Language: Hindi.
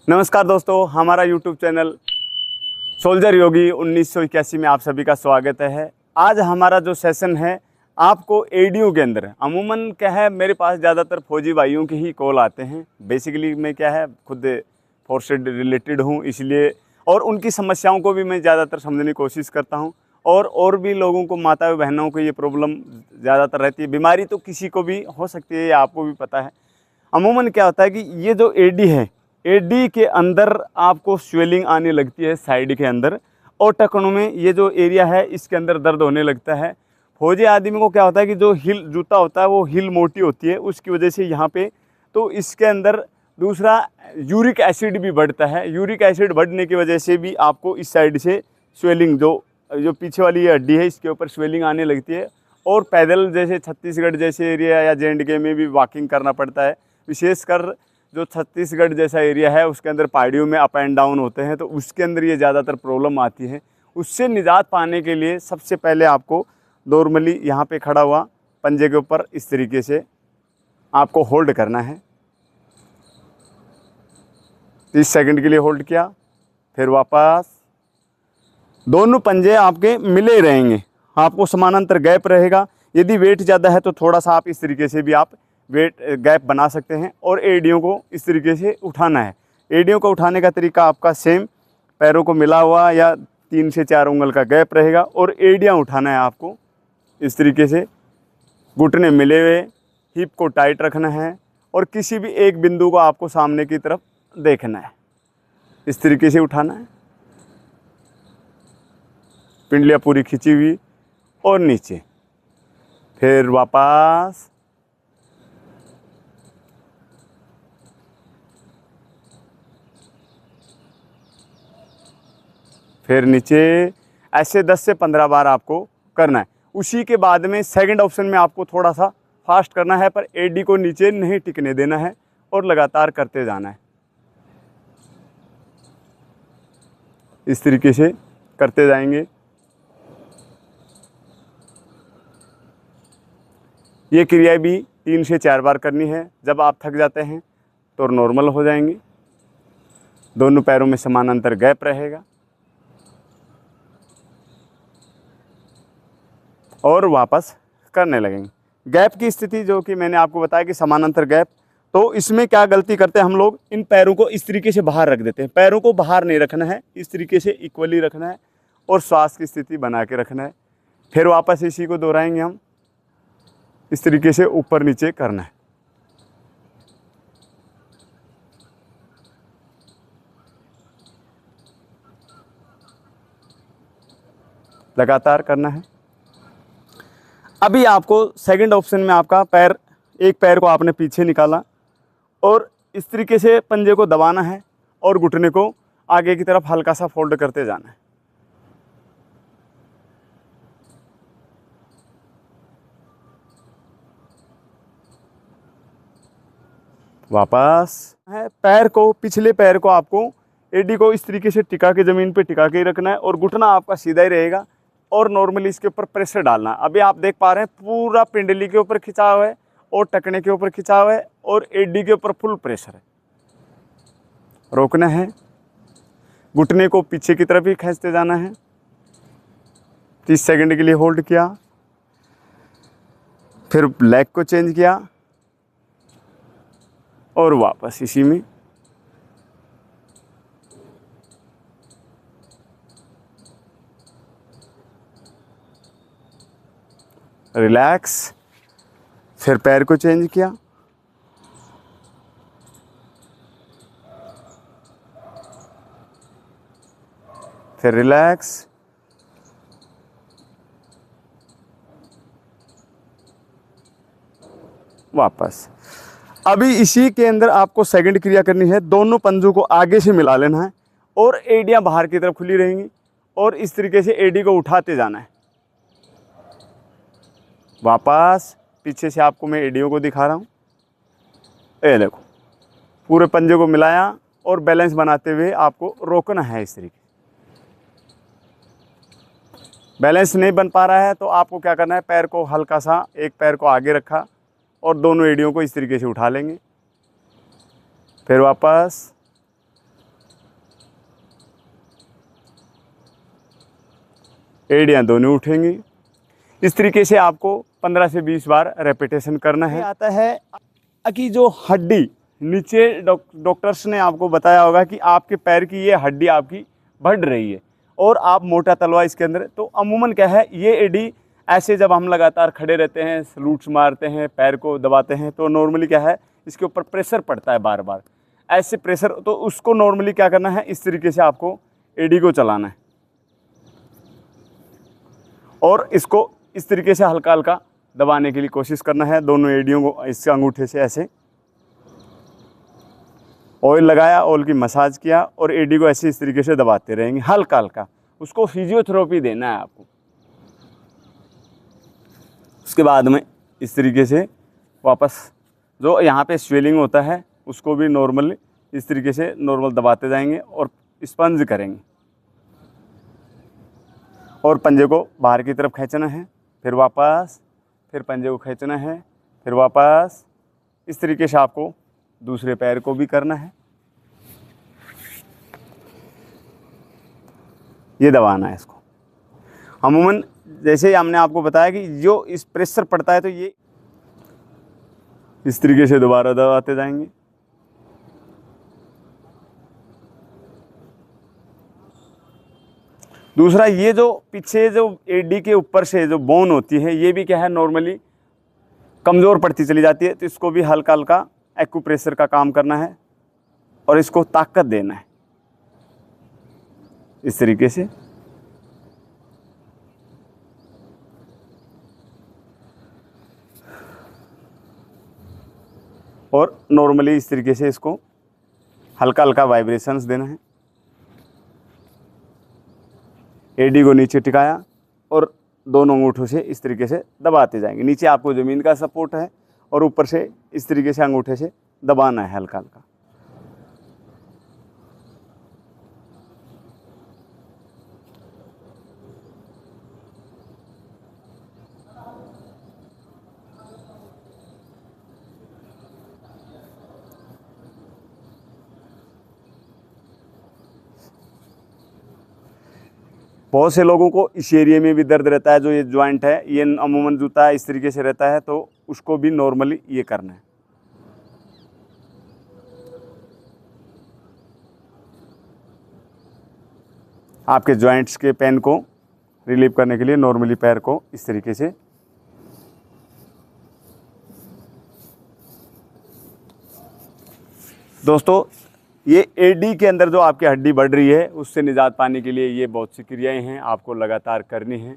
नमस्कार दोस्तों, हमारा यूट्यूब चैनल सोल्जर योगी 1981 में आप सभी का स्वागत है। आज हमारा जो सेशन है आपको एडीओ के अंदर अमूमन क्या है, मेरे पास ज़्यादातर फौजी भाइयों के ही कॉल आते हैं। बेसिकली मैं क्या है खुद फोर्स से रिलेटेड हूँ, इसलिए और उनकी समस्याओं को भी मैं ज़्यादातर समझने की कोशिश करता हूँ। और भी लोगों को, माताओं बहनों को ये प्रॉब्लम ज़्यादातर रहती है। बीमारी तो किसी को भी हो सकती है, ये आपको भी पता है। अमूमन क्या होता है कि ये जो एडी है, एडी के अंदर आपको स्वेलिंग आने लगती है साइड के अंदर, और टखनों में ये जो एरिया है इसके अंदर दर्द होने लगता है। फौजी आदमी को क्या होता है कि जो हिल जूता होता है वो हिल मोटी होती है, उसकी वजह से यहाँ पे तो इसके अंदर दूसरा यूरिक एसिड भी बढ़ता है। यूरिक एसिड बढ़ने की वजह से भी आपको इस साइड से स्वेलिंग, जो पीछे वाली ये हड्डी है इसके ऊपर स्वेलिंग आने लगती है। और पैदल जैसे छत्तीसगढ़ जैसे एरिया या जे.एंड.के में भी वॉकिंग करना पड़ता है। विशेषकर जो छत्तीसगढ़ जैसा एरिया है उसके अंदर पहाड़ियों में अप एंड डाउन होते हैं, तो उसके अंदर ये ज़्यादातर प्रॉब्लम आती है। उससे निजात पाने के लिए सबसे पहले आपको नॉर्मली यहाँ पे खड़ा हुआ पंजे के ऊपर इस तरीके से आपको होल्ड करना है। 30 सेकंड के लिए होल्ड किया, फिर वापस दोनों पंजे आपके मिले रहेंगे, आपको समानांतर गैप रहेगा। यदि वेट ज़्यादा है तो थोड़ा सा आप इस तरीके से भी आप वेट गैप बना सकते हैं। और एडियों को इस तरीके से उठाना है। एडियों को उठाने का तरीका आपका सेम, पैरों को मिला हुआ या 3 से 4 उंगल का गैप रहेगा। और एडियाँ उठाना है आपको इस तरीके से, घुटने मिले हुए, हिप को टाइट रखना है और किसी भी एक बिंदु को आपको सामने की तरफ देखना है। इस तरीके से उठाना है, पिंडलियाँ पूरी खिंची हुई और नीचे, फिर वापस फिर नीचे। ऐसे 10 से 15 बार आपको करना है। उसी के बाद में सेकंड ऑप्शन में आपको थोड़ा सा फास्ट करना है, पर एडी को नीचे नहीं टिकने देना है और लगातार करते जाना है। इस तरीके से करते जाएंगे। ये क्रिया भी 3 से 4 बार करनी है। जब आप थक जाते हैं तो नॉर्मल हो जाएंगे। दोनों पैरों में समानांतर गैप रहेगा और वापस करने लगेंगे। गैप की स्थिति जो कि मैंने आपको बताया कि समानांतर गैप, तो इसमें क्या गलती करते हैं हम लोग, इन पैरों को इस तरीके से बाहर रख देते हैं। पैरों को बाहर नहीं रखना है, इस तरीके से इक्वली रखना है और श्वास की स्थिति बना के रखना है। फिर वापस इसी को दोहराएंगे हम, इस तरीके से ऊपर नीचे करना है। लगातार करना है। अभी आपको सेकंड ऑप्शन में आपका पैर, एक पैर को आपने पीछे निकाला और इस तरीके से पंजे को दबाना है और घुटने को आगे की तरफ हल्का सा फोल्ड करते जाना है। वापस है, पैर को, पिछले पैर को आपको एडी को इस तरीके से टिका के, ज़मीन पे टिका के ही रखना है और घुटना आपका सीधा ही रहेगा और नॉर्मली इसके ऊपर प्रेशर डालना है। अभी आप देख पा रहे हैं पूरा पिंडली के ऊपर खिंचा हुआ है और टकने के ऊपर खिंचा हुआ है और एडी के ऊपर फुल प्रेशर है। रोकना है, घुटने को पीछे की तरफ ही खींचते जाना है। 30 सेकंड के लिए होल्ड किया, फिर लेग को चेंज किया और वापस इसी में। रिलैक्स, फिर पैर को चेंज किया, फिर रिलैक्स, वापस। अभी इसी के अंदर आपको सेकंड क्रिया करनी है। दोनों पंजों को आगे से मिला लेना है और एडियां बाहर की तरफ खुली रहेंगी और इस तरीके से एडी को उठाते जाना है। वापस पीछे से आपको मैं एडियों को दिखा रहा हूँ। ये देखो, पूरे पंजे को मिलाया और बैलेंस बनाते हुए आपको रोकना है। इस तरीके बैलेंस नहीं बन पा रहा है तो आपको क्या करना है, पैर को हल्का सा, एक पैर को आगे रखा और दोनों एड़ियों को इस तरीके से उठा लेंगे। फिर वापस एड़ियाँ दोनों उठेंगी। इस तरीके से आपको 15 से 20 बार रेपिटेशन करना है। आता है कि जो हड्डी नीचे डॉक्टर्स ने आपको बताया होगा कि आपके पैर की ये हड्डी आपकी बढ़ रही है और आप मोटा तलवा इसके अंदर, तो अमूमन क्या है, ये एडी ऐसे जब हम लगातार खड़े रहते हैं, सलूट्स मारते हैं, पैर को दबाते हैं, तो नॉर्मली क्या है, इसके ऊपर प्रेशर पड़ता है बार बार, ऐसे प्रेशर, तो उसको नॉर्मली क्या करना है, इस तरीके से आपको एडी को चलाना है और इसको इस तरीके से हल्का हल्का दबाने के लिए कोशिश करना है। दोनों एडियों को इससे अंगूठे से ऐसे ऑयल लगाया, ऑयल की मसाज किया और एडी को ऐसे इस तरीके से दबाते रहेंगे हल्का हल्का। उसको फिजियोथेरेपी देना है आपको। उसके बाद में इस तरीके से वापस जो यहाँ पे स्वेलिंग होता है उसको भी नॉर्मल इस तरीके से नॉर्मल दबाते जाएंगे और स्पंज करेंगे और पंजे को बाहर की तरफ खींचना है, फिर वापस, फिर पंजे को खींचना है, फिर वापस। इस तरीके से आपको दूसरे पैर को भी करना है, ये दबाना है इसको। अमूमन जैसे ही हमने आपको बताया कि जो इस प्रेशर पड़ता है तो ये इस तरीके से दोबारा दबाते जाएंगे। दूसरा, ये जो पीछे जो एडी के ऊपर से जो बोन होती है ये भी क्या है, नॉर्मली कमज़ोर पड़ती चली जाती है, तो इसको भी हल्का हल्का एक्यूप्रेशर का काम करना है और इसको ताकत देना है इस तरीके से। और नॉर्मली इस तरीके से इसको हल्का हल्का वाइब्रेशंस देना है। एडी को नीचे टिकाया और दोनों अंगूठों से इस तरीके से दबाते जाएंगे। नीचे आपको ज़मीन का सपोर्ट है और ऊपर से इस तरीके से अंगूठे से दबाना है हल्का हल्का। बहुत से लोगों को इस एरिया में भी दर्द रहता है, जो ये जॉइंट है, ये अमूमन जूता इस तरीके से रहता है, तो उसको भी नॉर्मली ये करना है। आपके जॉइंट्स के पेन को रिलीव करने के लिए नॉर्मली पैर को इस तरीके से दोस्तों, ये एडी के अंदर जो आपकी हड्डी बढ़ रही है उससे निजात पाने के लिए ये बहुत सी क्रियाएं हैं आपको लगातार करनी है।